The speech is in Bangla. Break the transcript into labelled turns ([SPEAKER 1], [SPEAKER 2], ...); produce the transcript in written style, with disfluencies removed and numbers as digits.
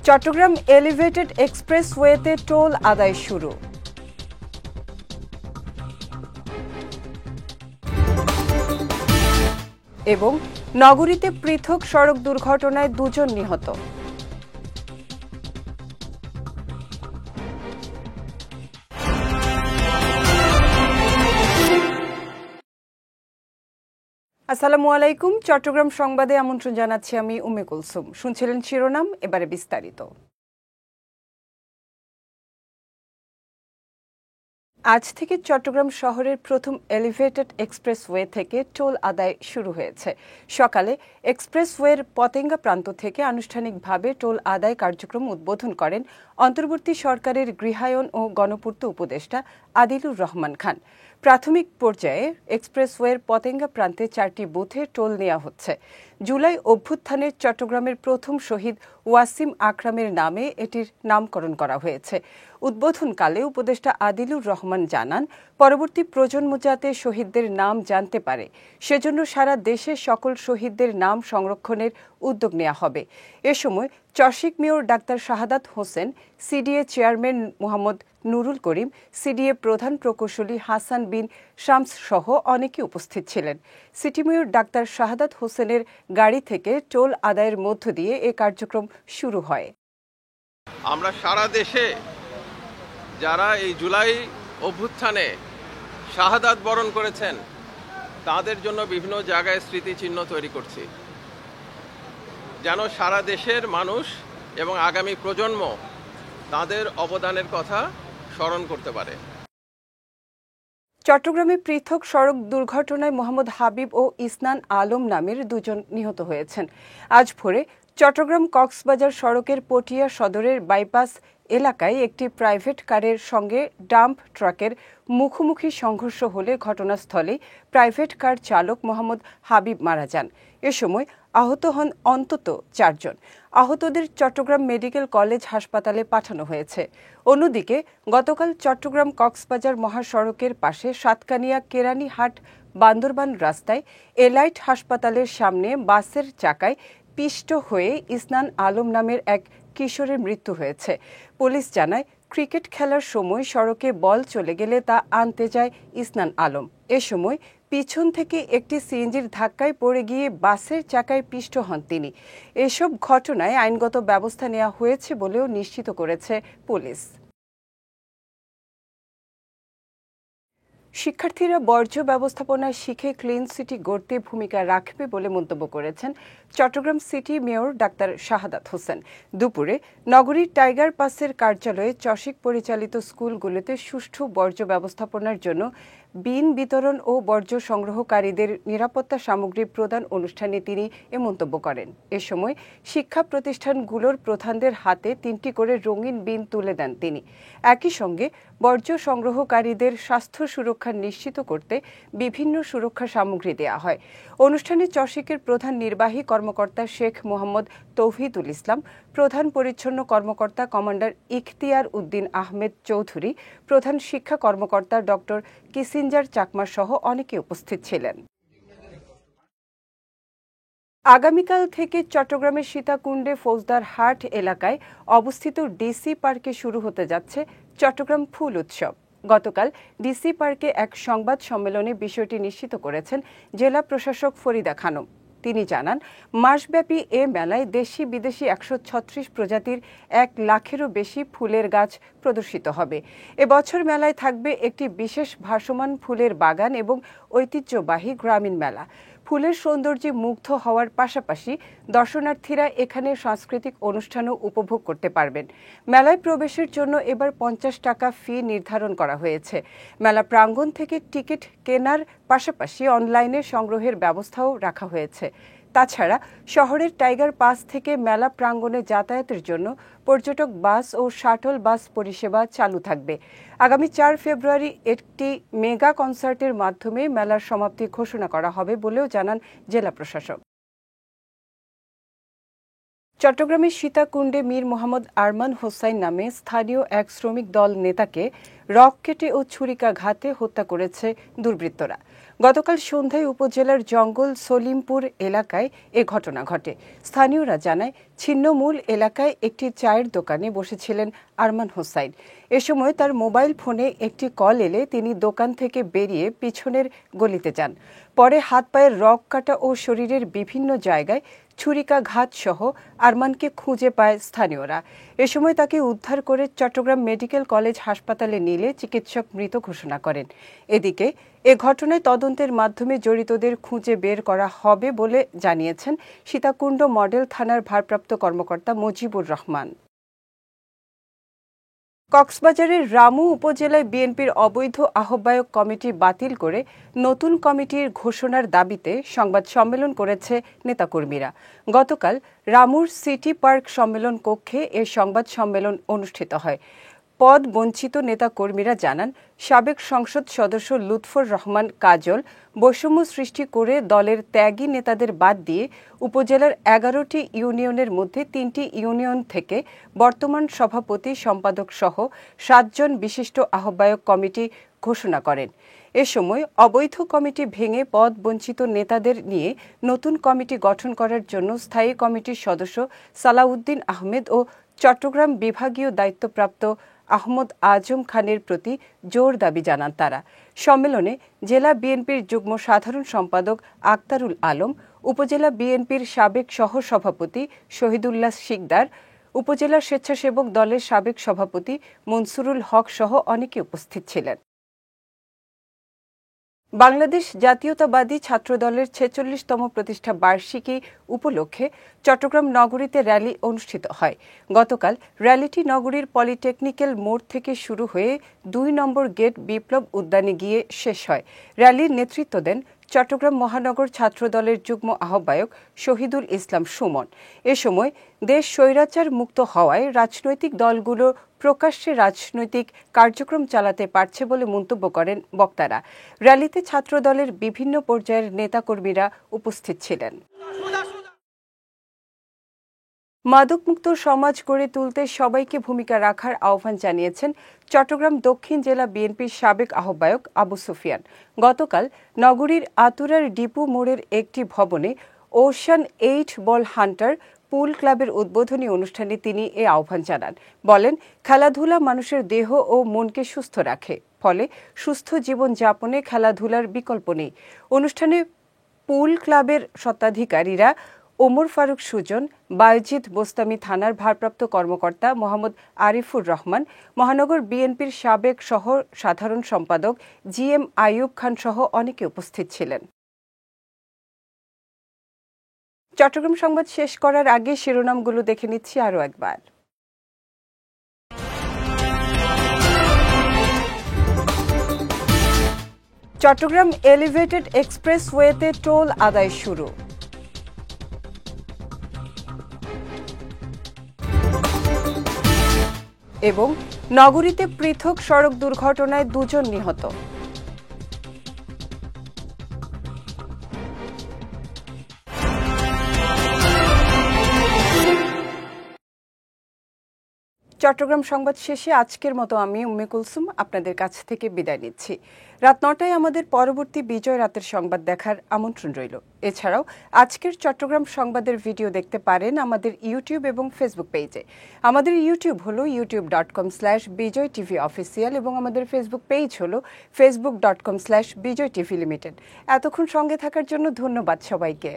[SPEAKER 1] চট্টগ্রাম এলিভেটেড এক্সপ্রেসওয়েতে টোল আদায় শুরু। এবং নগরীতে পৃথক সড়ক দুর্ঘটনায় 2 জন নিহত। আসসালামু আলাইকুম। চট্টগ্রাম সংবাদে আমন্ত্রণ জানাচ্ছি আমি উম্মে কুলসুম। শুনছিলেন শিরোনাম, এবারে বিস্তারিত। আজ থেকে চট্টগ্রাম শহরের প্রথম এলিভেটেড এক্সপ্রেসওয়ে থেকে টোল আদায় শুরু হয়েছে। সকালে এক্সপ্রেসওয়ের পতেঙ্গা প্রান্ত থেকে আনুষ্ঠানিকভাবে টোল আদায় কার্যক্রম উদ্বোধন করেন অন্তর্বর্তী সরকারের গৃহায়ন ও গণপূর্ত উপদেষ্টা আদিলুর রহমান খান। প্রাথমিক পর্যায়ে এক্সপ্রেসওয়ের পতেঙ্গা প্রান্তে 4টি বুথে টোল নেওয়া হচ্ছে। জুলাই অভ্যুত্থানের চট্টগ্রামের প্রথম শহীদ ওয়াসিম আকরামের নামে এটির নামকরণ করা হয়েছে। উদ্বোধনকালে উপদেষ্টা আদিলুর রহমান জানান, পরবর্তী প্রজন্ম যাতে শহীদদের নাম জানতে পারে সেজন্য সারা দেশে সকল শহীদদের নাম সংরক্ষণের উদ্যোগ নেওয়া হবে। এ সময় চসিক mayor doctor Shahadat Hossain, CDA chairman Mohammad Nurul করিম, সিডিএ প্রধান প্রকৌশলী হাসান বিন শামস সহ অনেকে উপস্থিত ছিলেন। সিটি মেয়র ডাক্তার শাহাদাত হোসেনের গাড়ি থেকে টোল আদায়ের মধ্য দিয়ে এ কার্যক্রম শুরু হয়।
[SPEAKER 2] আমরা সারা দেশে যারা এই জুলাই অভ্যুত্থানে শাহাদাত বরণ করেছেন তাদের জন্য বিভিন্ন জায়গায় স্মৃতিচিহ্ন তৈরি করছি, যেন সারা দেশের মানুষ এবং আগামী প্রজন্ম তাদের অবদানের কথা স্মরণ করতে পারে।
[SPEAKER 1] চট্টগ্রামে পৃথক সড়ক দুর্ঘটনায় মোহাম্মদ হাবিব ও ইসনান আলম নামের 2 জন নিহত হয়েছেন। আজ ভোরে চট্টগ্রাম কক্সবাজার সড়কের পটিয়া সদরের বাইপাস এলাকায় একটি প্রাইভেট কারের সঙ্গে ডাম্প ট্রাকের মুখোমুখি সংঘর্ষ হলে ঘটনাস্থলেই প্রাইভেট কার চালক মোহাম্মদ হাবিব মারা যান। এ সময় আহত হন অন্তত 4 জন। আহতদের চট্টগ্রাম মেডিকেল কলেজ হাসপাতালে পাঠানো হয়েছে। অন্যদিকে গতকাল চট্টগ্রাম কক্সবাজার মহাসড়কের পাশে সাতকানিয়া কেরানীহাট বান্দরবান রাস্তায় এলাইট হাসপাতালের সামনে বাসের চাকায় পিষ্ট হয়ে ইসনান আলম নামের এক কিশোরের মৃত্যু হয়েছে। পুলিশ জানায়, ক্রিকেট খেলার সময় সড়কে বল চলে গেলে তা আনতে যায় ইসনান আলম। এ সময় পিছন থেকে একটি সিএনজির ধাক্কায় পড়ে গিয়ে বাসের চাকায় পিষ্ট হন তিনি। এসব ঘটনায় আইনগত ব্যবস্থা নেওয়া হয়েছে বলেও নিশ্চিত করেছে পুলিশ। শিক্ষার্থীরা বর্জ্য ব্যবস্থাপনায় শিখে ক্লিন সিটি গড়তে ভূমিকা রাখবে বলে মন্তব্য করেছেন Chittagong city mayor doctor Shahadat Hossain. দুপুরে নগরীর টাইগার পাসের কার্যালয়ে চসিক পরিচালিত স্কুলগুলোতে সুষ্ঠু বর্জ্য ব্যবস্থাপনার জন্য বিন বিতরণ ও বর্জ্য সংগ্রহকারীদের নিরাপত্তা সামগ্রী প্রদান অনুষ্ঠানে তিনি এ মন্তব্য করেন। এ সময় শিক্ষা প্রতিষ্ঠানগুলোর প্রধানদের হাতে 3টি করে রঙিন বিন তুলে দেন তিনি। একই সঙ্গে বর্জ্য সংগ্রহকারীদের স্বাস্থ্য সুরক্ষা নিশ্চিত করতে বিভিন্ন সুরক্ষা সামগ্রী দেওয়া হয়। অনুষ্ঠানে চসিকের প্রধান নির্বাহী কর্মকর্তা শেখ মোহাম্মদ তৌহিদুল ইসলাম, প্রধান পরিচ্ছন্ন কর্মকর্তা কমান্ডার ইখতিয়ার উদ্দিন আহমেদ চৌধুরী, প্রধান শিক্ষা কর্মকর্তা ডক্টর কিসিঞ্জার চাকমা সহ অনেকে উপস্থিত ছিলেন। আগামীকাল থেকে চট্টগ্রামের সীতাকুণ্ডে ফৌজদার হাট এলাকায় অবস্থিত ডিসি পার্কে শুরু হতে যাচ্ছে চট্টগ্রাম ফুল উৎসব। গতকাল ডিসি পার্কে এক সংবাদ সম্মেলনে বিষয়টি নিশ্চিত করেছেন জেলা প্রশাসক ফরিদা খানম। তিনি জানান, মাসব্যাপী এ মেলায় দেশি বিদেশি 136 প্রজাতির 1 লাখেরও বেশি ফুলের গাছ প্রদর্শিত হবে। এবছর মেলায় থাকবে একটি বিশেষ ভাসমান ফুলের বাগান এবং ঐতিহ্যবাহী গ্রামীণ মেলা। ফুলের সৌন্দর্যে মুগ্ধ হওয়ার পাশাপাশি দর্শনার্থীরা এখানে সাংস্কৃতিক অনুষ্ঠানও উপভোগ করতে পারবেন। মেলায় প্রবেশের জন্য এবার 50 টাকা ফি নির্ধারণ করা হয়েছে। মেলা প্রাঙ্গণ থেকে টিকিট কেনার পাশাপাশি অনলাইনে সংগ্রহের ব্যবস্থাও রাখা হয়েছে। তাছাড়া শহরের টাইগার পাস থেকে মেলা প্রাঙ্গণে যাতায়াতের জন্য পর্যটক বাস ও শাটল বাস পরিষেবা চালু থাকবে। আগামী 4 ফেব্রুয়ারি একটি মেগা কনসার্টের মাধ্যমে মেলার সমাপ্তি ঘোষণা করা হবে বলেও জানান জেলা প্রশাসক। চট্টগ্রামের সীতাকুণ্ডে মীর মোহাম্মদ আরমান হোসাইন নামে স্থানীয় এক শ্রমিক দল নেতাকে রক কেটে ও ছুরিকাঘাতে হত্যা করেছে দুর্বৃত্তরা। গতকাল সন্ধ্যায় উপজেলার জঙ্গল সলিমপুর এলাকায় এ ঘটনা ঘটে। স্থানীয়রা জানায়, ছিন্নমূল এলাকায় একটি চায়ের দোকানে বসেছিলেন আরমান হোসাইন। এ সময় তার মোবাইল ফোনে একটি কল এলে তিনি দোকান থেকে বেরিয়ে পিছনের গলিতে যান। পরে হাত পায়ের রগ কাটা ও শরীরের বিভিন্ন জায়গায় ছুরিকাঘাত সহ আরমানকে খুঁজে পায় স্থানীয়রা। এ সময় তাকে উদ্ধার করে চট্টগ্রাম মেডিকেল কলেজ হাসপাতালে নিলে চিকিৎসক মৃত ঘোষণা করেন। এদিকে এ ঘটনায় তদন্তের মাধ্যমে জড়িতদের খুঁজে বের করা হবে বলে জানিয়েছেন সীতাকুণ্ড মডেল থানার ভারপ্রাপ্ত কর্মকর্তা মুজিবুর রহমান। কক্সবাজারের রামু উপজেলায় বিএনপির অবৈধ আহ্বায়ক কমিটি বাতিল করে নতুন কমিটির ঘোষণার দাবিতে সংবাদ সম্মেলন করেছে নেতাকর্মীরা। গতকাল রামুর সিটি পার্ক সম্মেলন কক্ষে এ সংবাদ সম্মেলন অনুষ্ঠিত হয়। পদ বঞ্চিত নেতাকর্মীরা জানান, সাবেক সংসদ সদস্য লুৎফর রহমান কাজল বৈষম্য সৃষ্টি করে দলের ত্যাগী নেতাদের বাদ দিয়ে উপজেলার 11টি ইউনিয়নের মধ্যে 3টি ইউনিয়ন থেকে বর্তমান সভাপতি সম্পাদক সহ 7 জন বিশিষ্ট আহ্বায়ক কমিটি ঘোষণা করেন। এ সময় অবৈধ কমিটি ভেঙে পদ বঞ্চিত নেতাদের নিয়ে নতুন কমিটি গঠন করার জন্য স্থায়ী কমিটির সদস্য সালাউদ্দিন আহমেদ ও চট্টগ্রাম বিভাগীয় দায়িত্বপ্রাপ্ত আহমদ আজম খানের প্রতি জোর দাবি জানান তারা। সম্মেলনে জেলা বিএনপির যুগ্ম সাধারণ সম্পাদক আক্তারুল আলম, উপজেলা বিএনপির সাবেক সহসভাপতি শহীদুল্লাহ শিকদার, উপজেলা স্বেচ্ছাসেবক দলের সাবেক সভাপতি মনসুরুল হক সহ অনেকে উপস্থিত ছিলেন। বাংলাদেশ জাতীয়তাবাদী ছাত্রদলের 46তম প্রতিষ্ঠা বার্ষিকী উপলক্ষে চট্টগ্রাম নগরীতে র্যালি অনুষ্ঠিত হয়। গতকাল র্যালিটি নগরীর পলিটেকনিক্যাল মোড় থেকে শুরু হয়ে 2 নম্বর গেট বিপ্লব উদ্যানে গিয়ে শেষ হয়। র্যালির নেতৃত্ব দেন চট্টগ্রাম মহানগর ছাত্রদলের যুগ্ম আহ্বায়ক শহীদুল ইসলাম সুমন। এ সময় দেশ স্বৈরাচার মুক্ত হওয়ায় রাজনৈতিক দলগুলো প্রকাশ্যে রাজনৈতিক কার্যক্রম চালাতে পারছে বলে মন্তব্য করেন বক্তারা। র্যালিতে ছাত্রদলের বিভিন্ন পর্যায়ের নেতাকর্মীরা উপস্থিত ছিলেন। মাদকমুক্ত সমাজ গড়ে তুলতে সবাইকে ভূমিকা রাখার আহ্বান জানিয়েছেন চট্টগ্রাম দক্ষিণ জেলা বিএনপির সাবেক আহ্বায়ক আবু সুফিয়ান। গতকাল নগরীর আতুরার ডিপু মোড়ের একটি ভবনে ওশান 8 বল হান্টার পুল ক্লাবের উদ্বোধনী অনুষ্ঠানে তিনি এ আহ্বান জানান। বলেন, খেলাধুলা মানুষের দেহ ও মনকে সুস্থ রাখে, ফলে সুস্থ জীবন যাপনে খেলাধুলার বিকল্প নেই। অনুষ্ঠানে পুল ক্লাবের স্বত্বাধিকারীরা ওমর ফারুক সুজন, বায়জিদ বোস্তামি থানার ভারপ্রাপ্ত কর্মকর্তা মোহাম্মদ আরিফুর রহমান, মহানগর বিএনপির সাবেক সহ সাধারণ সম্পাদক GM আইয়ুব খান সহ অনেকে উপস্থিত ছিলেন। চট্টগ্রাম সংবাদ শেষ করার আগে শিরোনামগুলো দেখে নিচ্ছি আরও একবার। চট্টগ্রাম এলিভেটেড এক্সপ্রেসওয়েতে টোল আদায় শুরু। এবং নগরীতে পৃথক সড়ক দুর্ঘটনায় 2 জন নিহত। চট্টগ্রাম সংবাদ শেষে আজকের মতো আমি উম্মে কুলসুম আপনাদের কাছ থেকে বিদায় নিচ্ছি। রাত 9টায় আমাদের পরবর্তী বিজয় রাতের সংবাদ দেখার আমন্ত্রণ রইল। এছাড়াও আজকের চট্টগ্রাম সংবাদের ভিডিও দেখতে পারেন আমাদের ইউটিউব এবং ফেসবুক পেজে। আমাদের ইউটিউব হলো youtube.com/bijoytvofficial এবং আমাদের ফেসবুক পেজ হলো facebook.com/bijoytvlimited। এতক্ষণ সঙ্গে থাকার জন্য ধন্যবাদ সবাইকে।